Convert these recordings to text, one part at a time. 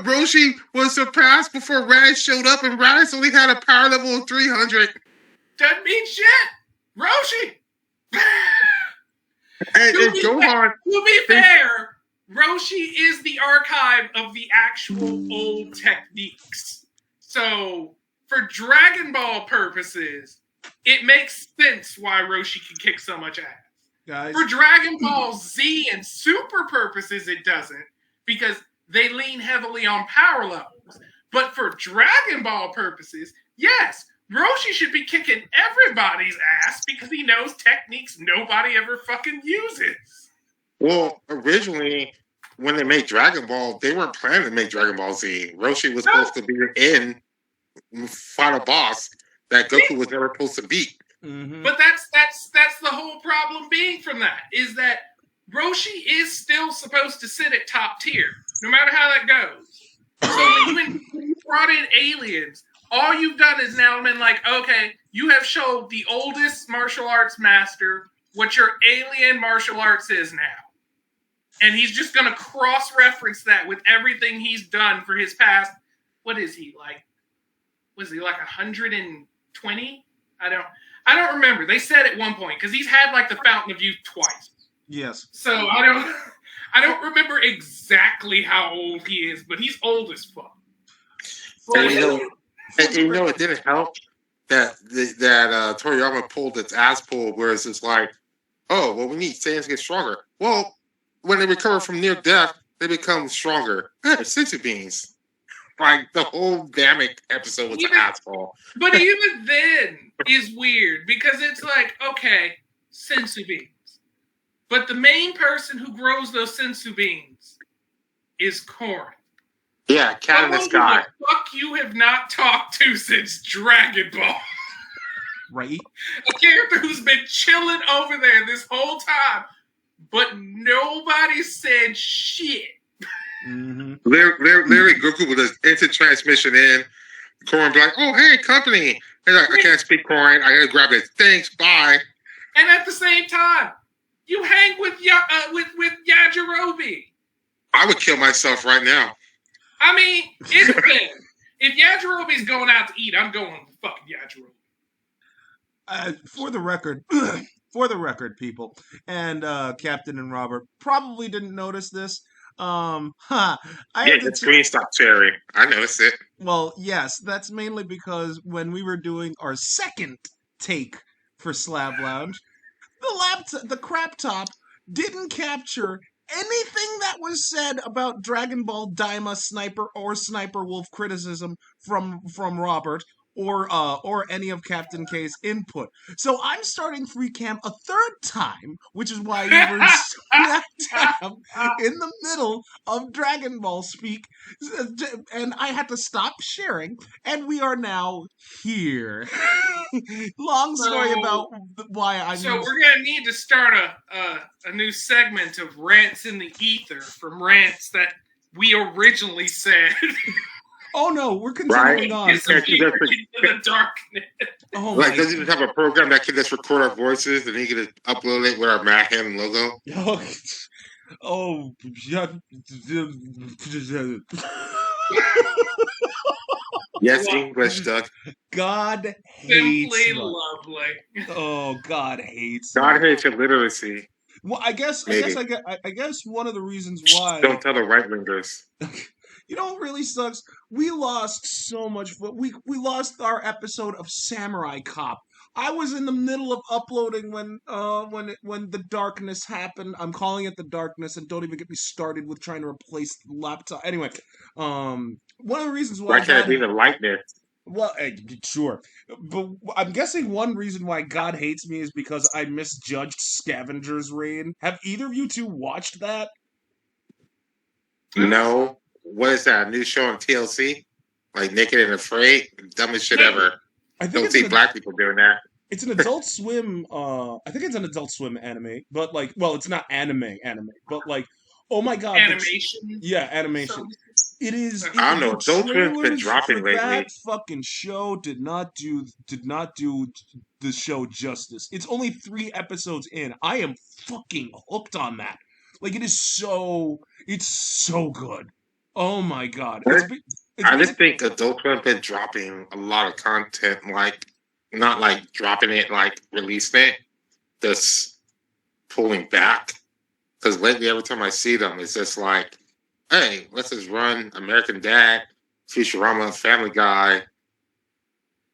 Roshi was surpassed before Raditz showed up, and Raditz only had a power level of 300. Doesn't mean shit. Roshi. And Gohan. To be fair, Roshi is the archive of the actual old techniques. So, for Dragon Ball purposes, it makes sense why Roshi can kick so much ass. Guys. For Dragon Ball Z and Super purposes, it doesn't, because they lean heavily on power levels. But for Dragon Ball purposes, yes, Roshi should be kicking everybody's ass because he knows techniques nobody ever fucking uses. Well, originally, when they made Dragon Ball, they weren't planning to make Dragon Ball Z. Roshi was supposed to be in final boss that Goku was never supposed to beat. Mm-hmm. But that's the whole problem being from that, is that Roshi is still supposed to sit at top tier, no matter how that goes. So when you brought in aliens, all you've done is now been like, okay, you have showed the oldest martial arts master what your alien martial arts is now. And he's just going to cross-reference that with everything he's done for his past, what is he, like, was he like 120? I don't remember. They said at one point, because he's had like the Fountain of Youth twice. Yes. So I don't remember exactly how old he is, but he's old as fuck. And it didn't help that Toriyama pulled its ass pull, where it's just like, oh, well, we need Saiyans to get stronger. Well, when they recover from near death, they become stronger. Hey, senzu beans. Like, the whole Namek episode was an asshole. But even then is weird, because it's like, okay, senzu beans. But the main person who grows those senzu beans is Corn. Yeah, cat in the sky. Who the fuck you have not talked to since Dragon Ball? Right? A character who's been chilling over there this whole time, but nobody said shit. Mm-hmm. Literally, Goku with his instant transmission in. Corn be like, oh, hey, company. He's like, I can't speak Corn. I gotta grab it. Thanks, bye. And at the same time, you hang with Yajirobe. I would kill myself right now. I mean, it depends. If Yajirobe's going out to eat, I'm going with fucking Yajirobe. For the record, people, and Captain and Robert probably didn't notice this. The screen stopped sharing. I noticed it. Well, yes, that's mainly because when we were doing our second take for Slab Lounge, the crap top didn't capture anything that was said about Dragon Ball Daima Sniper Wolf criticism from Robert or any of Captain K's input. So I'm starting free cam a third time, which is why you were smack dab in the middle of Dragon Ball speak, and I had to stop sharing, and we are now here. Long story about why I'm... So we're going to need to start a new segment of Rants in the Ether from rants that we originally said. Oh no, we're continuing on. Into the darkness. Oh, like, does he just have a program that can just record our voices and he can just upload it with our Mad Hand logo? Yes, English, Doug. God hates Simply lovely. Oh, God hates. God hates your literacy. Well, I guess one of the reasons why. Don't tell the right wingers. You know what really sucks? We lost so much. We lost our episode of Samurai Cop. I was in the middle of uploading when the darkness happened. I'm calling it the darkness, and don't even get me started with trying to replace the laptop. Anyway, one of the reasons why. Why can't it be the lightness? Well, sure, but I'm guessing one reason why God hates me is because I misjudged Scavenger's Reign. Have either of you two watched that? No. What is that? A new show on TLC? Like Naked and Afraid? Dumbest shit ever. I don't see black people doing that. It's an Adult Swim. I think it's an Adult Swim anime, but like, well, it's not anime, but like, oh my god, animation. Animation. It is. I don't know. Adult Swim's been dropping lately. That fucking show did not do the show justice. It's only 3 episodes in. I am fucking hooked on that. Like, it's so good. Oh my god! I just think Adult Swim been dropping a lot of content, like not like dropping it, like releasing it, just pulling back. Because lately, every time I see them, it's just like, hey, let's just run American Dad, Futurama, Family Guy,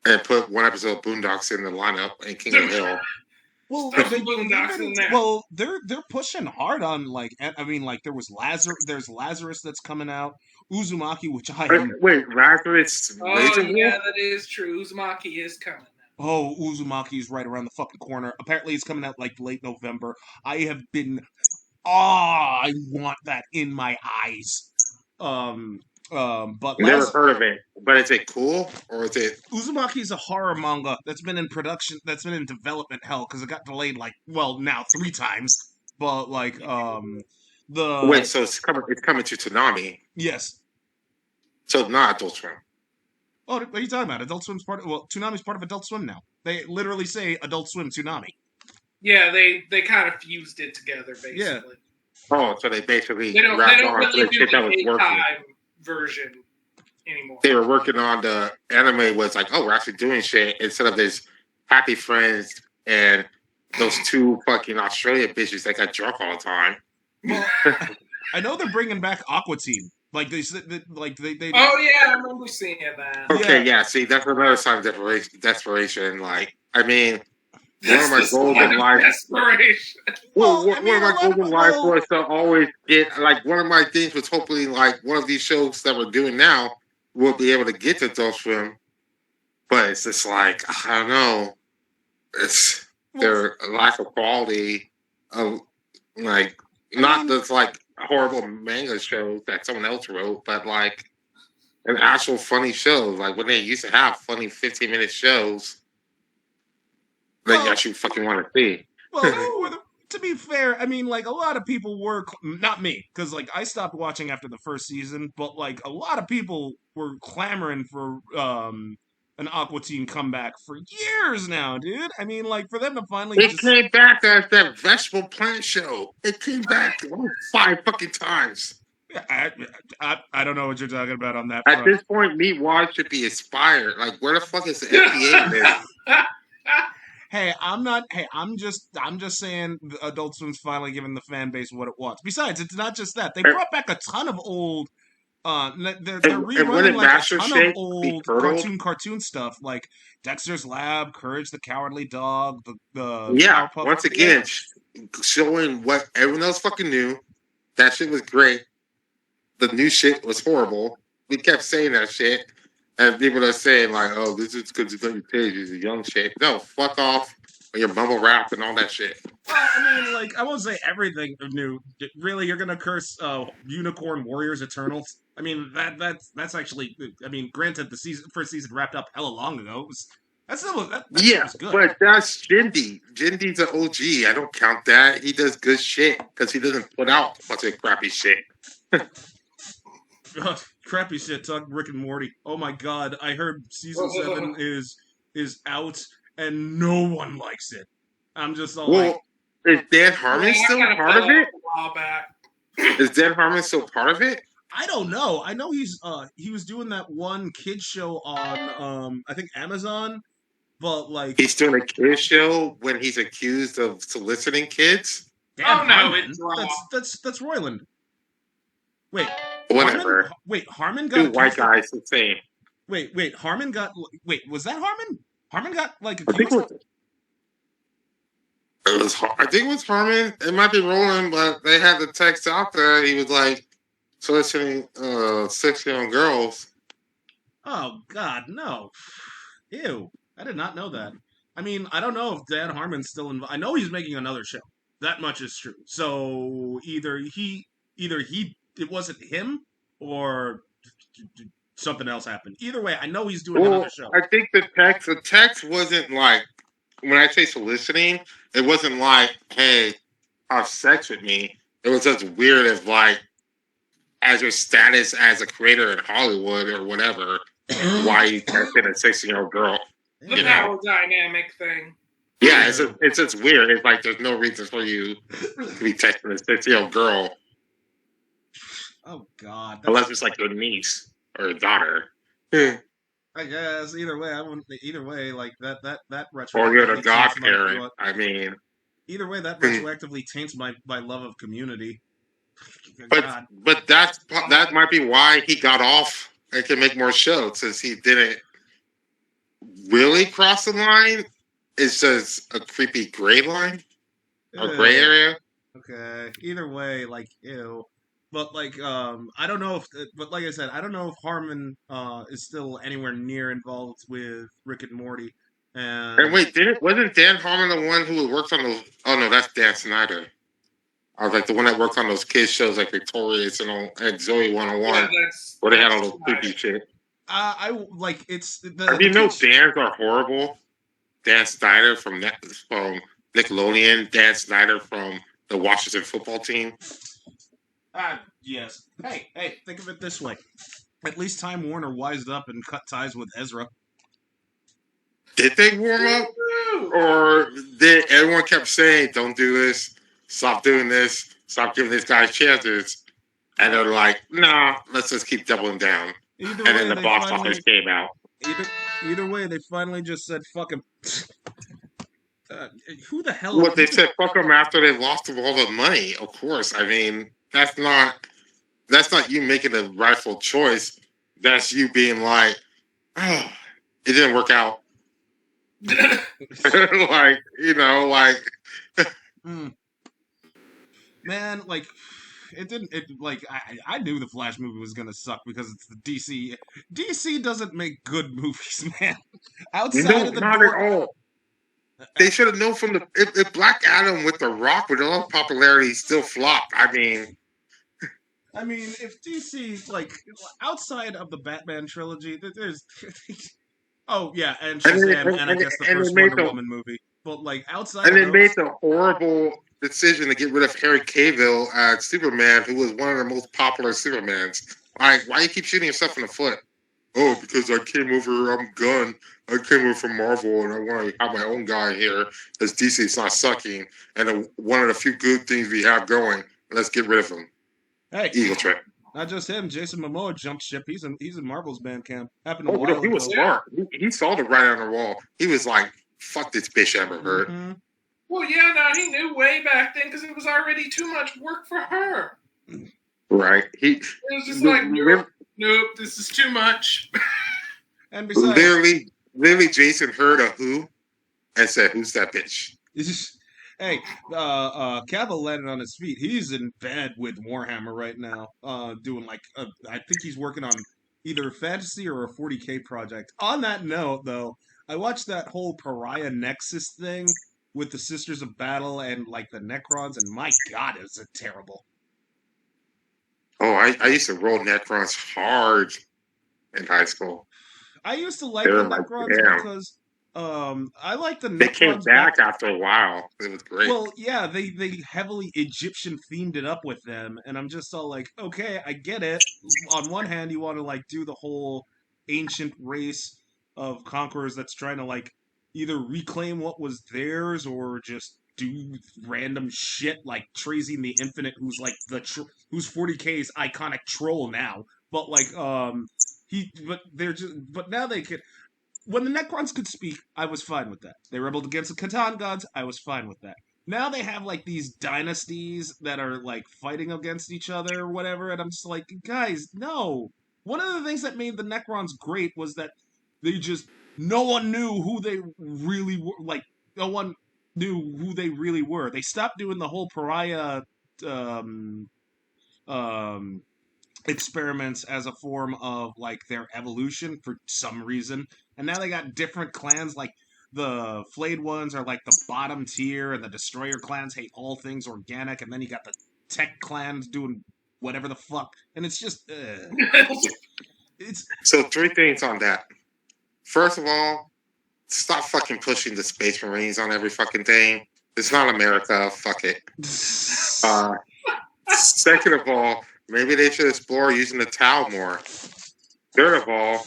and put one episode of Boondocks in the lineup and King of the Hill. Well, they're pushing hard on like I mean like there's Lazarus that's coming out, Uzumaki, which I am. Wait, Lazarus? Oh yeah, that is true. Uzumaki is coming. Oh, Uzumaki is right around the fucking corner. Apparently, it's coming out like late November. I have been. I want that in my eyes. But never heard of it. But is it cool or is it? Uzumaki is a horror manga that's been in production, that's been in development hell because it got delayed like now 3 times. But like the wait, so it's coming to Toonami. Yes. So not Adult Swim. Oh, what are you talking about? Adult Swim's Toonami's part of Adult Swim now. They literally say Adult Swim Toonami. Yeah, they kind of fused it together basically. Yeah. Oh, so they basically they don't really do the daytime version anymore. They were working on the anime was like, oh, we're actually doing shit instead of this Happy Friends and those 2 fucking Australian bitches that got drunk all the time. Well, I know they're bringing back Aqua Teen. Like they said, they. Oh yeah, I remember seeing that. Okay, yeah. See, that's another sign of desperation. Like, I mean, one of my goals in life. Desperation. Well, one of my goals in life was to always get like one of my things was hopefully like one of these shows that we're doing now will be able to get to Adult Swim, but it's just like I don't know. It's their lack of quality of like not just like horrible manga shows that someone else wrote, but like an actual funny show. Like when they used to have funny 15-minute shows that you actually fucking want to see. Well, to be fair, I mean, like a lot of people were not me because like I stopped watching after the first season, but like a lot of people were clamoring for an Aqua Teen comeback for years now, dude. I mean, like for them to finally came back as that vegetable plant show. It came back 5 fucking times. I don't know what you're talking about on that. At this point, Meatwad should be inspired. Like, where the fuck is the FDA in this? Hey, I'm just saying Adult Swim's finally giving the fan base what it wants. Besides, it's not just that. They brought back a ton of old they're rerunning like a ton of old cartoon stuff like Dexter's Lab, Courage the Cowardly Dog, the once again showing what everyone else fucking knew. That shit was great. The new shit was horrible. We kept saying that shit. And people are saying, like, oh, this is because it's on your page. It's a young shit. No, fuck off with your mumble rap and all that shit. Well, I mean, like, I won't say everything new. Really, you're going to curse Unicorn Warriors Eternals? I mean, that's actually, I mean, granted, the first season wrapped up hella long ago. That was good. But that's Jindy. Jindy's an OG. I don't count that. He does good shit because he doesn't put out a bunch of crappy shit. Crappy shit, talk Rick and Morty. Oh my god, I heard season 7 is out and no one likes it. I'm just all like, is Dan Harmon still part of it? Is Dan Harmon still part of it? I don't know. I know he was doing that one kid show on I think Amazon, but like he's doing a kid show when he's accused of soliciting kids. Dan Harmon? That's Roiland. Wait. Whatever. Harmon got 2 white guys the same. Wait, Harmon got. Wait, was that Harmon? Harmon got like accused. I think it was Harmon. It might be Roland, but they had the text out there. He was like soliciting 6-year-old girls. Oh God, no! Ew! I did not know that. I mean, I don't know if Dan Harmon's still involved. I know he's making another show. That much is true. So either it wasn't him or something else happened. Either way, I know he's doing another show. I think the text wasn't like, when I say soliciting, it wasn't like, hey, have sex with me. It was just weird as like, as your status as a creator in Hollywood or whatever, why you texting a 16-year-old girl. The power dynamic thing. Yeah, it's just weird. It's like there's no reason for you to be texting a 16-year-old girl. Oh God. Unless it's like your niece or your daughter. Yeah. I guess either way, I wouldn't. Either way, like that Or you're the retroactively taints my. godparent. I mean, Either way, that retroactively taints my love of Community. God. but that might be why he got off and can make more shows, since he didn't really cross the line. It's just a creepy gray line or gray area. Okay. Either way, like ew. But like I don't know if but like I said, I don't know if Harmon is still anywhere near involved with Rick and Morty. And wait, wasn't Dan Harmon the one who worked on those? Oh no, that's Dan Snyder. I was like the one that worked on those kids shows like Victorious and Zoe 101, where they had all those creepy shit. I like it's the. You know, Dan's are horrible. Dan Snyder from Nickelodeon, Dan Snyder from the Washington football team. Yes. Hey, think of it this way. At least Time Warner wised up and cut ties with Ezra. Did they warm up? Or did everyone kept saying, don't do this, stop doing this, stop giving these guys chances? And they're like, nah, let's just keep doubling down. And then the box office came out. Either way, they finally just said, fuck him. Who the hell? What they said, fuck them after they lost all the money. Of course, I mean that's not you making a rightful choice. That's you being like, oh, it didn't work out. Like man, like it didn't. It like I knew the Flash movie was gonna suck because it's the DC. DC doesn't make good movies, man. Outside of the not door, at all. They should have known from if Black Adam with The Rock with all popularity still flopped. I mean, if DC like outside of the Batman trilogy, there's oh yeah, and Shazam, and I guess the first Wonder Woman movie, but like outside, and they made the horrible decision to get rid of Henry Cavill as Superman, who was one of the most popular Supermans. Like, why you keep shooting yourself in the foot? Oh, because I came over. I came over from Marvel, and I want to have my own guy here. As DC's not sucking, and one of the few good things we have going. Let's get rid of him. Hey, Eagle Trip. Not just him. Jason Momoa jumped ship. He's in Marvel's Bandcamp. Happened a while ago. He was smart. He saw the writing on the wall. He was like, "Fuck this bitch, Amber Heard." Mm-hmm. Well, yeah, no, he knew way back then because it was already too much work for her. Right. It was just like, nope, this is too much. And besides, literally, Jason heard a who and said, "Who's that bitch?" Hey, Cavill landed on his feet. He's in bed with Warhammer right now, doing like I think he's working on either a fantasy or a 40K project. On that note, though, I watched that whole Pariah Nexus thing with the Sisters of Battle and like the Necrons, and my God, is it terrible. Oh, I used to roll Necrons hard in high school. I used to like the Necrons because I like the Necrons. They came back after a while. It was great. Well, yeah, they heavily Egyptian themed it up with them, and I'm just all like, okay, I get it. On one hand, you want to like do the whole ancient race of conquerors that's trying to like either reclaim what was theirs or just do random shit like Trazy the Infinite, who's like who's 40K's iconic troll now. But like but now they could. When the Necrons could speak, I was fine with that. They rebelled against the Catan gods, I was fine with that. Now they have like these dynasties that are like fighting against each other or whatever, and I'm just like, guys, no. One of the things that made the Necrons great was that no one knew who they really were. Like, no one knew who they really were. They stopped doing the whole pariah experiments as a form of like their evolution for some reason, and now they got different clans. Like the flayed ones are like the bottom tier, and the destroyer clans hate all things organic, and then you got the tech clans doing whatever the fuck, and it's just it's so 3 things on that. First of all, stop fucking pushing the Space Marines on every fucking thing. It's not America. Fuck it. Second of all, maybe they should explore using the Tau more. Third of all,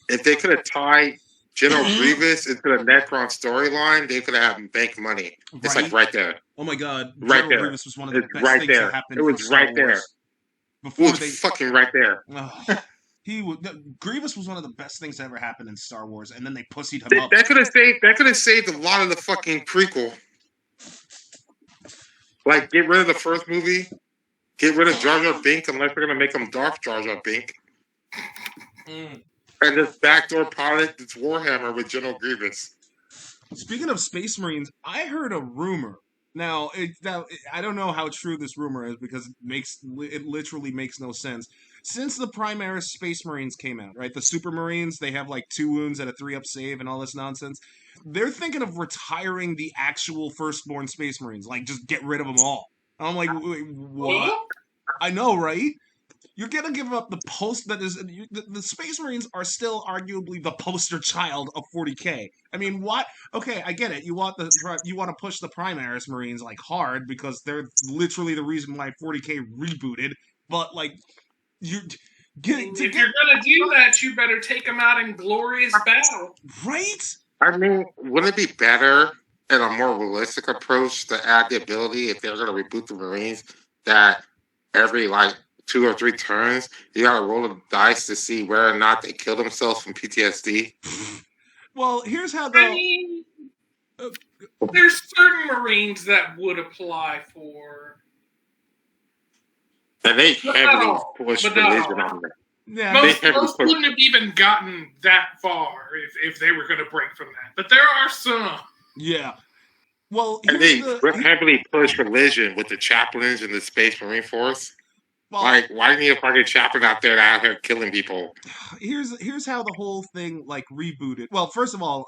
if they could have tied General Grievous into the Necron storyline, they could have bank money. It's like right there. Oh my God! Right General there. Grievous was one of the best right things there. that happened. It was right there. before was they fucking right there. Grievous was one of the best things that ever happened in Star Wars, and then they pussied him up. That could have saved a lot of the fucking prequel. Like, get rid of the first movie, get rid of Jar Jar Binks, unless they're gonna make him Darth Jar Jar Binks, and just backdoor pilot this Warhammer with General Grievous. Speaking of Space Marines, I heard a rumor. Now, I don't know how true this rumor is because it literally makes no sense. Since the Primaris Space Marines came out, right? The Super Marines, they have like 2 wounds and a 3-up save and all this nonsense. They're thinking of retiring the actual Firstborn Space Marines, like just get rid of them all. And I'm like, wait, what? I know, right? You're gonna give up the post that is the Space Marines are still arguably the poster child of 40K. I mean, what? Okay, I get it. You want to push the Primaris Marines like hard because they're literally the reason why 40K rebooted. But like, if you're gonna do that, you better take them out in glorious battle, right? I mean, wouldn't it be better and a more realistic approach to add the ability if they're gonna reboot the Marines that every like 2 or 3 turns, you gotta roll the dice to see whether or not they kill themselves from PTSD. Well, here's how I mean, there's certain Marines that would apply for. And they heavily push religion on them. Yeah, most wouldn't have even gotten that far if they were going to break from that. But there are some. Yeah. Well, and they heavily push religion with the chaplains in the Space Marine Force. Well, like, why do you need a fucking chaplain out there out here killing people? Here's how the whole thing like rebooted. Well, first of all,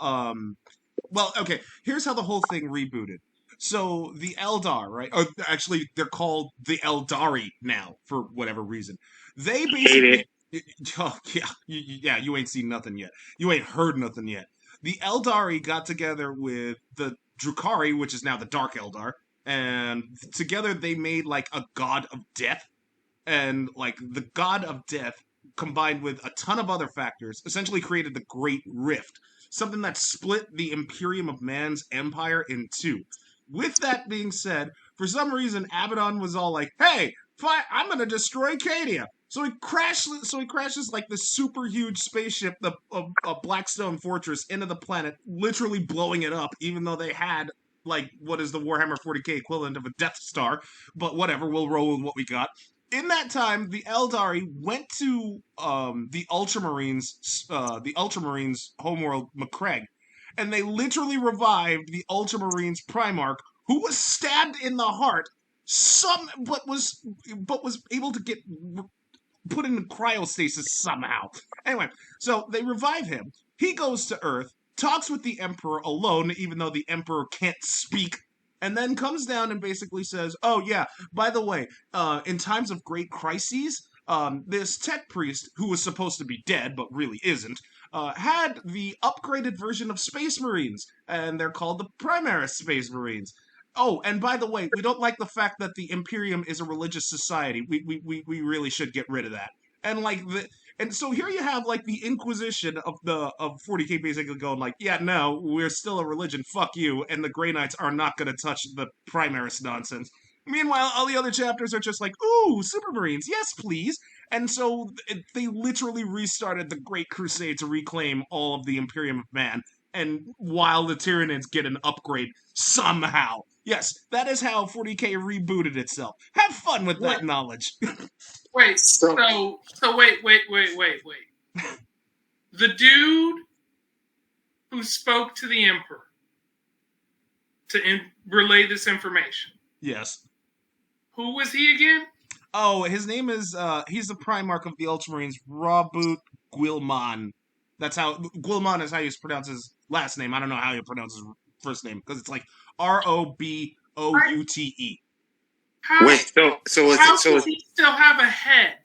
here's how the whole thing rebooted. So the Eldar, right? Or actually, they're called the Eldari now for whatever reason. They basically, you ain't seen nothing yet. You ain't heard nothing yet. The Eldari got together with the Drukhari, which is now the Dark Eldar, and together they made like a god of death. And like the god of death combined with a ton of other factors essentially created the Great Rift, something that split the Imperium of Man's empire in 2. With that being said, for some reason Abaddon was all like, "Hey, I'm gonna destroy Cadia." So he crashes like this super huge spaceship, a Blackstone Fortress, into the planet, literally blowing it up, even though they had like what is the Warhammer 40K equivalent of a Death Star. But whatever, we'll roll with what we got. In that time, the Eldari went to the Ultramarines' homeworld, Macragge, and they literally revived the Ultramarines Primarch, who was stabbed in the heart, but was able to get put in cryostasis somehow. Anyway, so they revive him. He goes to Earth, talks with the Emperor alone, even though the Emperor can't speak. And then comes down and basically says, "Oh yeah, by the way, in times of great crises, this tech priest, who was supposed to be dead but really isn't, had the upgraded version of Space Marines, and they're called the Primaris Space Marines. Oh, and by the way, we don't like the fact that the Imperium is a religious society. We really should get rid of that." And like and so here you have like the Inquisition of 40K basically going like, "Yeah, no, we're still a religion, fuck you, and the Grey Knights are not gonna touch the Primaris nonsense." Meanwhile, all the other chapters are just like, "Ooh, Super Marines, yes please." And so they literally restarted the Great Crusade to reclaim all of the Imperium of Man, and while the Tyranids get an upgrade somehow. Yes, that is how 40K rebooted itself. Have fun with that knowledge. Wait, so wait. The dude who spoke to the Emperor to relay this information. Yes. Who was he again? Oh, his name is, he's the Primarch of the Ultramarines, Reboot Guilman. That's how, Guilman is how you pronounce his last name. I don't know how you pronounce his first name, because it's like Roboute. Wait, does he still have a head?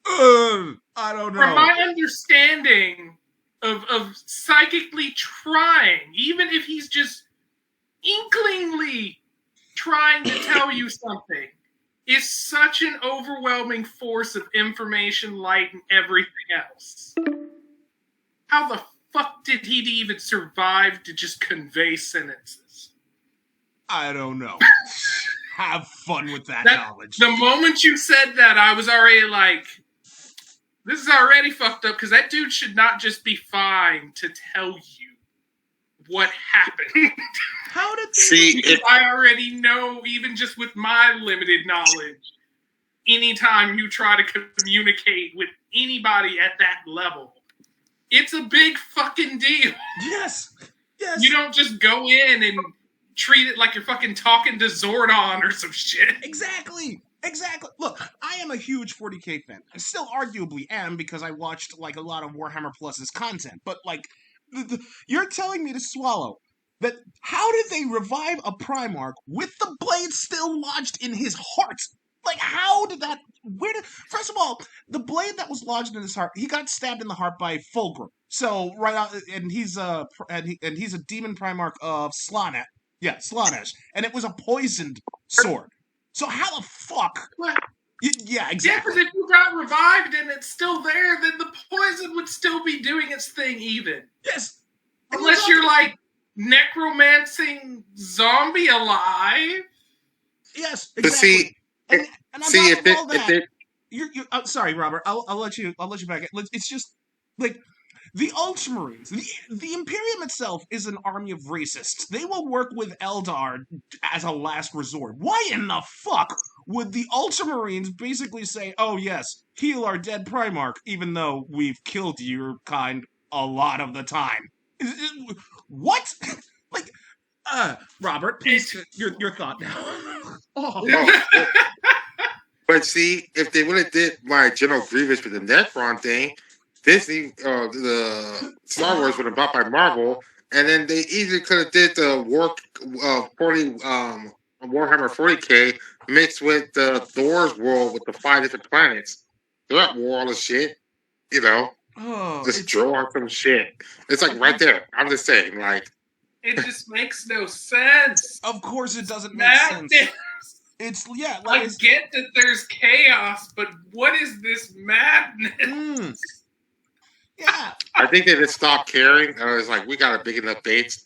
I don't know. From my understanding of psychically trying, even if he's just inklingly trying to tell you something, is such an overwhelming force of information, light, and everything else. How the fuck did he even survive to just convey sentences? I don't know. have fun with that That- knowledge. The moment you said that, I was already like, this is already fucked up, because that dude should not just be fine to tell you what happened. How did they See, Because I already know, even just with my limited knowledge, anytime you try to communicate with anybody at that level, it's a big fucking deal. Yes. You don't just go in and treat it like you're fucking talking to Zordon or some shit. Exactly. Look, I am a huge 40K fan. I still arguably am because I watched like a lot of Warhammer Plus's content. But like, you're telling me to swallow that how did they revive a Primarch with the blade still lodged in his heart? Like, how did that? First of all, the blade that was lodged in his heart, he got stabbed in the heart by Fulgrim. So right out, and he's a demon Primarch of Slanesh. Yeah, Slanesh, and it was a poisoned sword. So how the fuck? What? Yeah, Yeah, exactly. because if you got revived and it's still there, then the poison would still be doing its thing even. Yes. Unless you're like necromancing zombie alive. Yes, But exactly. see, and on see top if of all it, if that, it, you're sorry, Robert. I'll let you back. It's just like the Ultramarines. The Imperium itself is an army of racists. They will work with Eldar as a last resort. Why in the fuck would the Ultramarines basically say, "Oh yes, heal our dead Primarch," even though we've killed your kind a lot of the time? What? Like, Robert, please, your thought now. Oh. oh, but see, if they would have did my General Grievous with the Necron thing, Disney, the Star Wars would have bought by Marvel, and then they easily could have did the 40 Warhammer 40K mixed with the Thor's world with the 5 different planets. They're at war all the shit, you know. Oh, Just draw on some shit. It's like right there. I'm just saying, like, It just makes no sense. of course it doesn't make Madness. sense. It's I get that there's chaos, but what is this madness? Yeah. I think they just stopped caring. And it was like, we got a big enough base.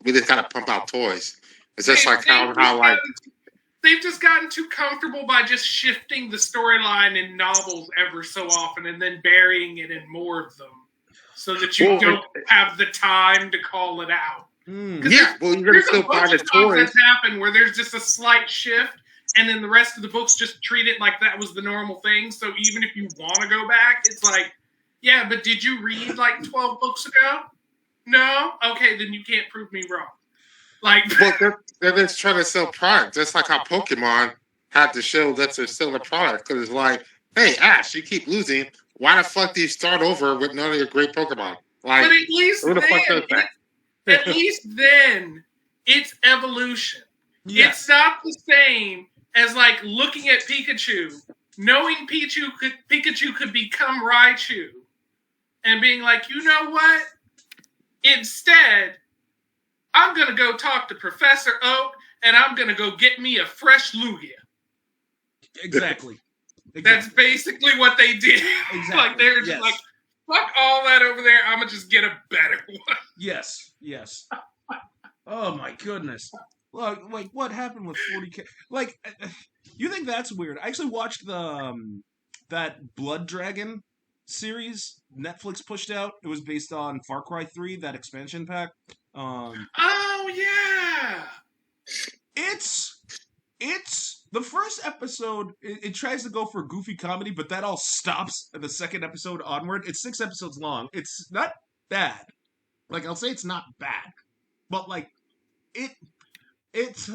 We just gotta pump out toys. It's just like they've just gotten too comfortable by just shifting the storyline in novels ever so often and then burying it in more of them, so that you don't have the time to call it out. Yeah, well, you're gonna still buy the toys. That's happened where there's just a slight shift, and then the rest of the books just treat it like that was the normal thing. So even if you want to go back, it's like, yeah, but did you read like 12 books ago? No? Okay, then you can't prove me wrong. Like, but they're just trying to sell product, just like how Pokemon had to show that they're selling a product. Because it's like, hey, Ash, you keep losing. Why the fuck do you start over with none of your great Pokemon? Like, but at least who the fuck does that? at least then, it's evolution. Yes. It's not the same as like looking at Pikachu, knowing Pikachu could become Raichu, and being like, you know what? Instead, I'm gonna go talk to Professor Oak, and I'm gonna go get me a fresh Lugia. Exactly. That's basically what they did. Exactly. Like they're just like, fuck all that over there. I'm gonna just get a better one. Yes. Oh my goodness. Look, like what happened with 40K? Like, you think that's weird? I actually watched the that Blood Dragon series Netflix pushed out. It was based on Far Cry 3, that expansion pack. Oh yeah. It's the first episode. It tries to go for goofy comedy, but that all stops at the second episode onward. It's 6 episodes long. It's not bad. Like, I'll say it's not bad, but like it ends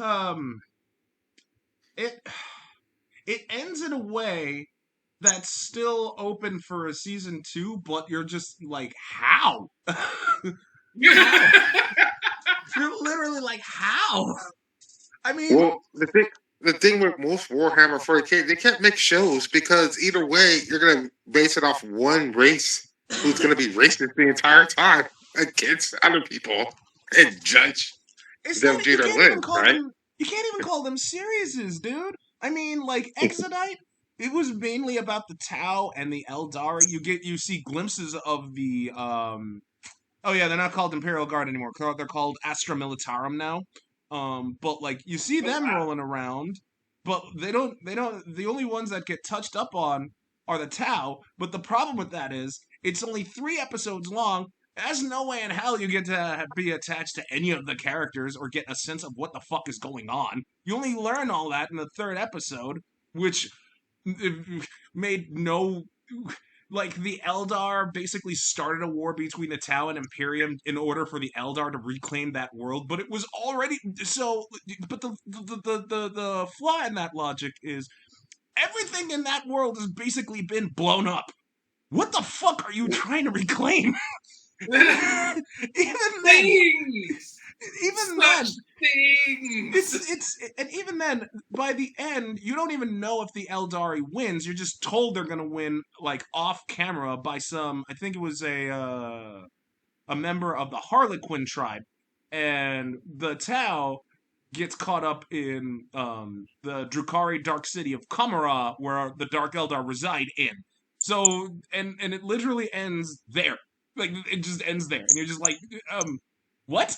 in a way that's still open for a season 2, but you're just like, how? You're literally like, how? I mean, well, the thing with most Warhammer 40K, they can't make shows because either way, you're gonna base it off one race who's gonna be racist the entire time against other people and judge them do their lives, right? You can't even call them series, dude. I mean, like Exodite, it was mainly about the Tau and the Eldari. You see glimpses of the oh yeah, they're not called Imperial Guard anymore. They're called Astra Militarum now. But like you see them rolling around. but they don't. The only ones that get touched up on are the Tau. But the problem with that is it's only 3 episodes long. There's no way in hell you get to be attached to any of the characters or get a sense of what the fuck is going on. You only learn all that in the 3rd episode, which made no. Like, the Eldar basically started a war between the Tau and Imperium in order for the Eldar to reclaim that world, but it was already so. But the flaw in that logic is everything in that world has basically been blown up. What the fuck are you trying to reclaim? Even then, Things! even then, Such things! and even then, by the end, you don't even know if the Eldari wins. You're just told they're gonna win, like, off camera by some. I think it was a member of the Harlequin tribe, and the Tau gets caught up in the Drukhari Dark City of Kamara, where the Dark Eldar reside in. So, and it literally ends there. Like, it just ends there, and you're just like, what?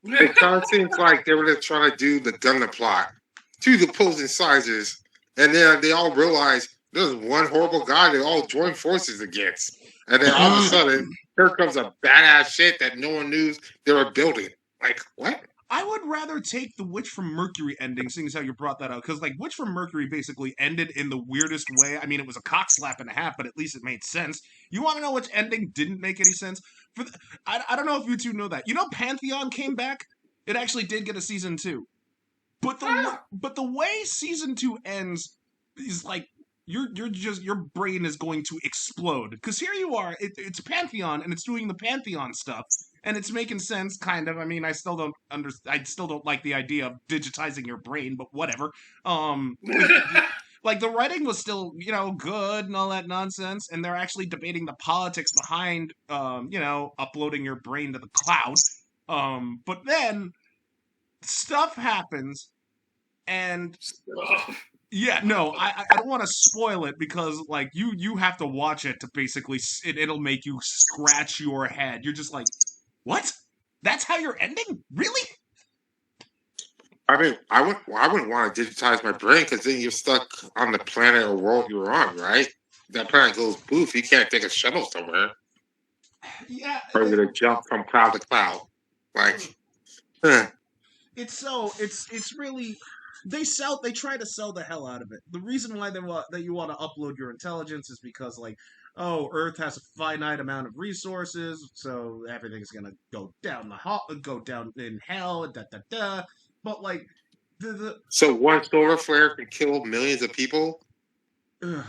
It kind of seems like they were just trying to do the Gundam plot, 2 opposing sizes, and then they all realize there's one horrible guy they all join forces against, and then all of a sudden here comes a badass shit that no one knew they were building. Like, what? I would rather take the Witch from Mercury ending, seeing as how you brought that out, because, like, Witch from Mercury basically ended in the weirdest way. I mean, it was a cock slap and a half, but at least it made sense. You want to know which ending didn't make any sense? I don't know if you two know that. You know Pantheon came back? It actually did get a season 2. But the way season 2 ends is like your brain is going to explode, because here you are, it's Pantheon and it's doing the Pantheon stuff and it's making sense, kind of. I mean, I still don't like the idea of digitizing your brain, but whatever. Like, the writing was still, good and all that nonsense, and they're actually debating the politics behind uploading your brain to the cloud. But then stuff happens, and yeah, no, I don't want to spoil it, because, like, you have to watch it to basically it'll make you scratch your head. You're just like, what? That's how you're ending? Really? I mean, I wouldn't want to digitize my brain, because then you're stuck on the planet or world you're on, right? That planet goes poof. You can't take a shuttle somewhere, Yeah. or you're gonna jump from cloud to cloud. Like, It's really, they try to sell the hell out of it. The reason why that you want to upload your intelligence is because, like, oh, Earth has a finite amount of resources, so everything's gonna go down in hell, da da da. But, like, so one solar flare can kill millions of people. Yeah,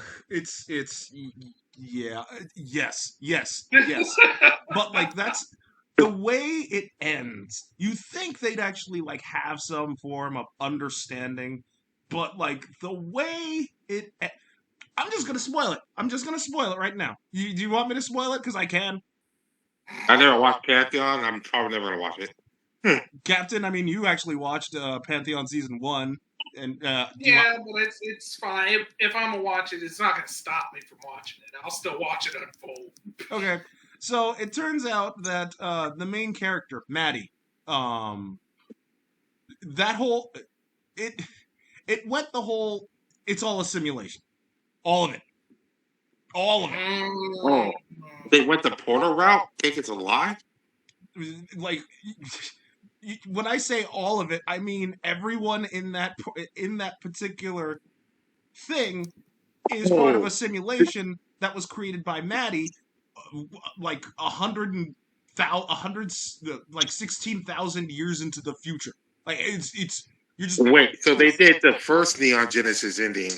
yes. But, like, that's the way it ends. You think they'd actually, like, have some form of understanding, but, like, the way it. I'm just gonna spoil it. I'm just gonna spoil it right now. Do you want me to spoil it? Because I can. I never watched Pantheon. I'm probably never gonna watch it. Captain, I mean, you actually watched Pantheon season 1, and but it's fine. If I'm gonna watch it, it's not gonna stop me from watching it. I'll still watch it unfold. Okay, so it turns out that the main character, Maddie, that whole it went the whole. It's all a simulation, all of it. Oh, they went the portal route. Think it's a lie? Like, when I say all of it, I mean everyone in that particular thing is part of a simulation that was created by Maddie, like 16,000 years into the future. Like, it's you're just wait. So they did the first Neon Genesis ending,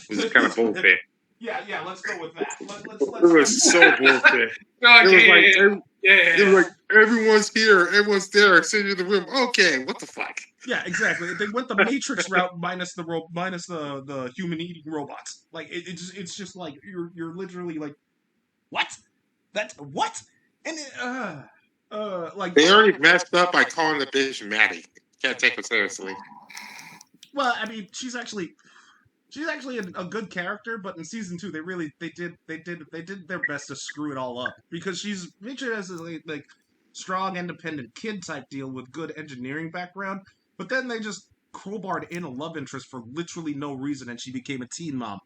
which is kind of bullshit. Yeah. Let's go with that. It was so bullshit. It was like everyone's here, everyone's there, sitting in the room. Okay, what the fuck? Yeah, exactly. They went the Matrix route minus the human eating robots. Like, it's just like you're literally like, what? That's what? And like, they already messed up by calling the bitch Maddie. Can't take her seriously. Well, I mean, she's actually a good character, but in season 2 they did their best to screw it all up, because she's pictured as a like strong, independent kid type deal with good engineering background, but then they just crowbarred in a love interest for literally no reason, and she became a teen mom.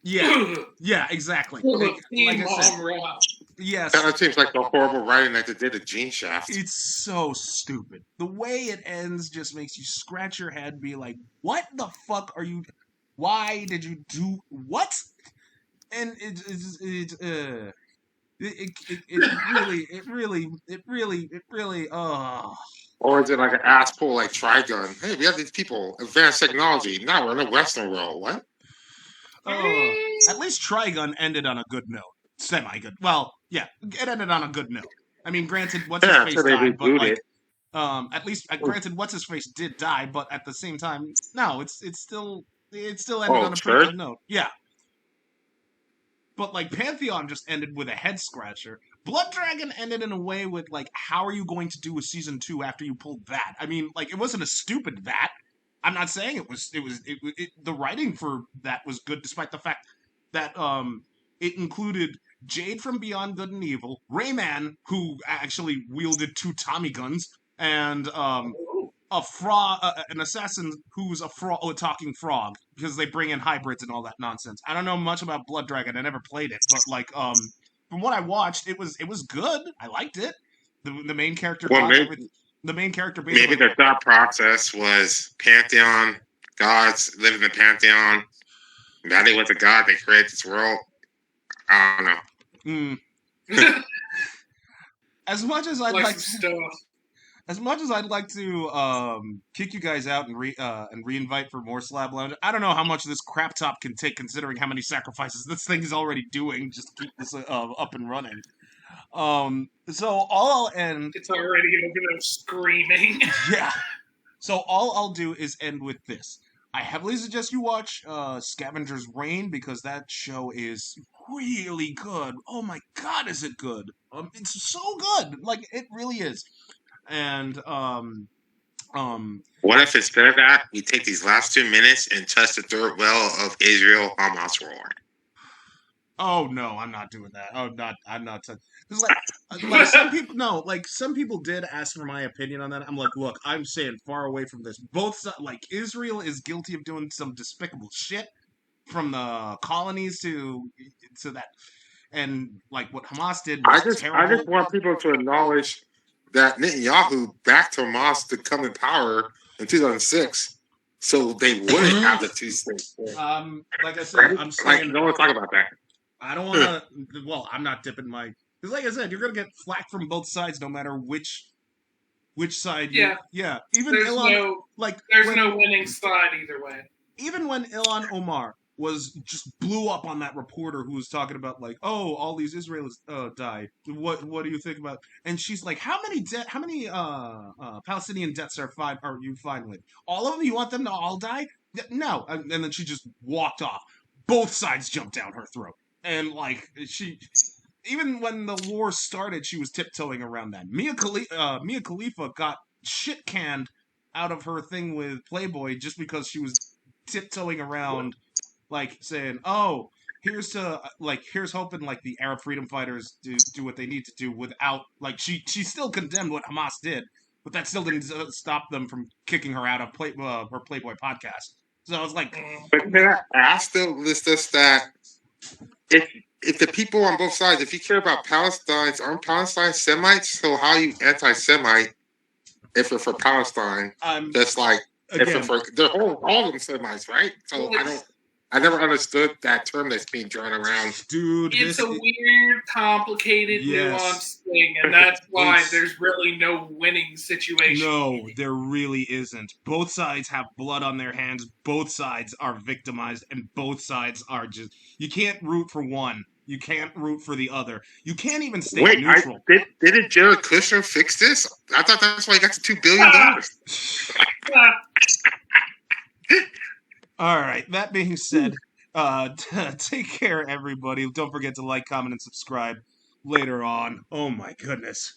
Yeah, yeah, exactly. Like I said, Mom Rob. yes, Kind of seems like the horrible writing that they did at Gene Shaft. it's so stupid. The way it ends just makes you scratch your head, be like, "What the fuck are you? Why did you do what?" And it really, Or is it like an ass pull like Trigun? Hey, we have these people, advanced technology. Now we're in a Western world. What? at least Trigun ended on a good note. Semi-good. Well, yeah, it ended on a good note. I mean, granted, what's his Yeah, face so they died, but rebooted. at least, granted, what's his face did die, but at the same time, no, it still ended on a pretty good note. Yeah. But like Pantheon just ended with a head scratcher. Blood Dragon ended in a way with like, how are you going to do a season 2 after you pulled that? I mean, like, it wasn't a stupid that. I'm not saying it was. The writing for that was good, despite the fact that it included Jade from Beyond Good and Evil, Rayman, who actually wielded 2 Tommy guns, and a frog, an assassin who's a talking frog, because they bring in hybrids and all that nonsense. I don't know much about Blood Dragon. I never played it, but like from what I watched, it was good. I liked it. The main character. Well, the main character. Basically, maybe their thought process was Pantheon gods live in the Pantheon. That they was a god. They created this world. I don't know. As much as I'd like stuff. As much as I'd like to kick you guys out and re-invite for more Slab Lounge, I don't know how much this crap top can take, considering how many sacrifices this thing is already doing just to keep this up and running. So all I'll end. It's already over there screaming. Yeah. So all I'll do is end with this. I heavily suggest you watch Scavenger's Reign, because that show is really good. Oh my god, is it good? It's so good. Like, it really is. And what if instead of that we take these last 2 minutes and touch the third well of Israel Hamas war? Oh no, I'm not doing that. I'm not. Because like some people, no, like some people did ask for my opinion on that. I'm like, look, I'm saying far away from this. Both like Israel is guilty of doing some despicable shit, from the colonies to that, and like what Hamas did was terrible. I just want people to acknowledge that Netanyahu backed Hamas to come in power in 2006, so they wouldn't have the 2 states. Like I said, I'm saying, like, no one talk about that. I don't want to. Well, I'm not dipping my, because like I said, you're gonna get flack from both sides, no matter which side. Yeah, Even there's Ilan, there's no winning side either way. Even when Ilan Omar was just blew up on that reporter who was talking about like, oh, all these Israelis died. What do you think about? And she's like, how many Palestinian deaths are you fine with? All of them? You want them to all die? No. And then she just walked off. Both sides jumped down her throat. And like, even when the war started, she was tiptoeing around that. Mia Khalifa got shit canned out of her thing with Playboy just because she was tiptoeing around, like saying, "Oh, here's hoping like the Arab freedom fighters do what they need to do," without like she still condemned what Hamas did, but that still didn't stop them from kicking her out of her Playboy podcast. So I was like, but can I ask though, this that if the people on both sides, if you care about Palestine, aren't Palestine Semites? So how are you anti-Semite if you're for Palestine? That's like, again, if you're for, they're all of them Semites, right? So I never understood that term that's being thrown around. Dude, it's a weird, complicated, nuanced thing, and that's why there's really no winning situation. No, there really isn't. Both sides have blood on their hands, both sides are victimized, and both sides are just... You can't root for one. You can't root for the other. You can't even stay neutral. Didn't Jared Kushner fix this? I thought that's why he got the $2 billion. All right, that being said, take care, everybody. Don't forget to like, comment, and subscribe later on. Oh, my goodness.